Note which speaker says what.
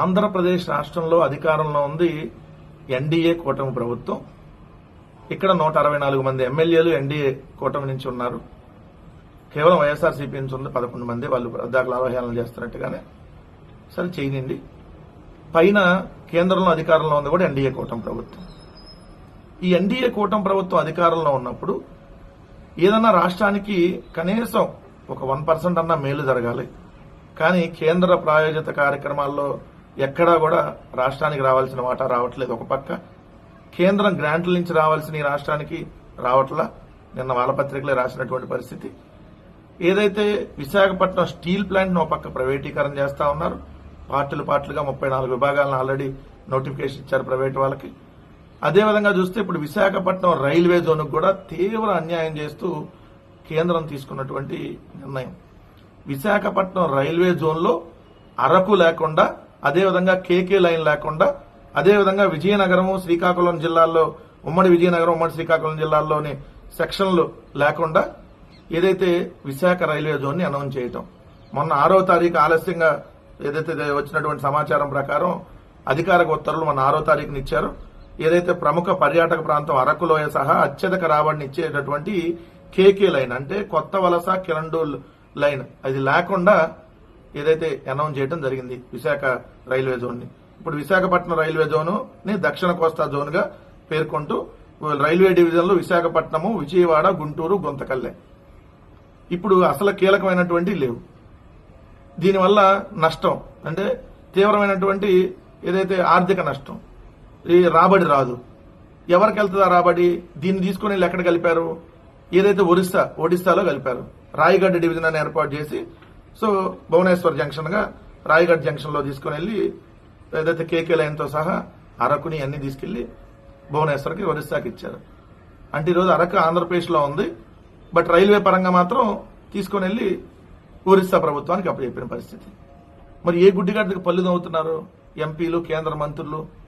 Speaker 1: ఆంధ్రప్రదేశ్ రాష్ట్రంలో అధికారంలో ఉంది ఎన్డీఏ కూటమి ప్రభుత్వం. ఇక్కడ 164 మంది ఎమ్మెల్యేలు ఎన్డీఏ కూటమి నుంచి ఉన్నారు. కేవలం వైఎస్ఆర్సీపీ నుంచి ఉంది 11 మంది. వాళ్ళు దాఖలు అవహేళన చేస్తున్నట్టుగానే సరే చేయనండి. పైన కేంద్రంలో అధికారంలో ఉంది కూడా ఎన్డీఏ కూటమి ప్రభుత్వం. ఈ ఎన్డీఏ కూటమి ప్రభుత్వం అధికారంలో ఉన్నప్పుడు ఏదన్నా రాష్ట్రానికి కనీసం ఒక 1% అన్నా మేలు జరగాలి. కానీ కేంద్ర ప్రాయోజిత కార్యక్రమాల్లో ఎక్కడా కూడా రాష్ట్రానికి రావాల్సిన వాటా రావట్లేదు. ఒక పక్క కేంద్రం గ్రాంట్ల నుంచి రావాల్సిన ఈ రాష్ట్రానికి రావట్లా. నిన్న వారపత్రికలే రాసినటువంటి పరిస్థితి. ఏదైతే విశాఖపట్నం స్టీల్ ప్లాంట్ ఒక పక్క ప్రైవేటీకరణ చేస్తా ఉన్నారు. పార్టీలుగా 34 విభాగాలను ఆల్రెడీ నోటిఫికేషన్ ఇచ్చారు ప్రైవేట్ వాళ్ళకి. అదేవిధంగా చూస్తే ఇప్పుడు విశాఖపట్నం రైల్వే జోన్కు కూడా తీవ్ర అన్యాయం చేస్తూ కేంద్రం తీసుకున్నటువంటి నిర్ణయం. విశాఖపట్నం రైల్వే జోన్లో అరకు లేకుండా, అదేవిధంగా కేకే లైన్ లేకుండా, అదేవిధంగా విజయనగరం, శ్రీకాకుళం జిల్లాల్లో ఉమ్మడి విజయనగరం, ఉమ్మడి శ్రీకాకుళం జిల్లాల్లోని సెక్షన్లు లేకుండా ఏదైతే విశాఖ రైల్వే జోన్ ని అనౌన్స్ చేయటం. మొన్న 6వ తారీఖు ఆలస్యంగా ఏదైతే వచ్చినటువంటి సమాచారం ప్రకారం అధికారిక ఉత్తర్వులు మొన్న 6వ తారీఖున ఇచ్చారు. ఏదైతే ప్రముఖ పర్యాటక ప్రాంతం అరకులోయ సహా అత్యధిక రాబడిని ఇచ్చేటటువంటి కేకే లైన్ అంటే కొత్త వలస కిరండూల్ లైన్ అది లేకుండా ఏదైతే అనౌన్స్ చేయడం జరిగింది విశాఖ రైల్వే జోన్ ని. ఇప్పుడు విశాఖపట్నం రైల్వే జోన్ ని దక్షిణ కోస్తా జోన్ గా పేర్కొంటూ రైల్వే డివిజన్లు విశాఖపట్నము, విజయవాడ, గుంటూరు, గుంతకల్లె ఇప్పుడు అసలు కీలకమైనటువంటి లేవు. దీనివల్ల నష్టం అంటే తీవ్రమైనటువంటి ఏదైతే ఆర్థిక నష్టం, ఈ రాబడి రాదు. ఎవరికి వెళ్తుందా రాబడి? దీన్ని తీసుకుని వీళ్ళు ఎక్కడ కలిపారు? ఏదైతే ఒడిశాలో కలిపారు. రాయగఢ్ డివిజన్ అని ఏర్పాటు చేసి సో భువనేశ్వర్ జంక్షన్ గా రాయగఢ్ జంక్షన్ లో తీసుకుని వెళ్లి ఏదైతే కేకే లైన్ తో సహా అరకుని అన్ని తీసుకెళ్లి భువనేశ్వర్కి, ఒరిస్సాకి ఇచ్చారు. అంటే ఈరోజు అరకు ఆంధ్రప్రదేశ్ లో ఉంది. బట్ రైల్వే పరంగా మాత్రం తీసుకుని వెళ్లి ఒరిస్సా ప్రభుత్వానికి అప్పచెప్పిన పరిస్థితి. మరి ఏ గుడ్డిగాడికి పళ్ళు నవ్వుతున్నారు ఎంపీలు, కేంద్ర మంత్రులు?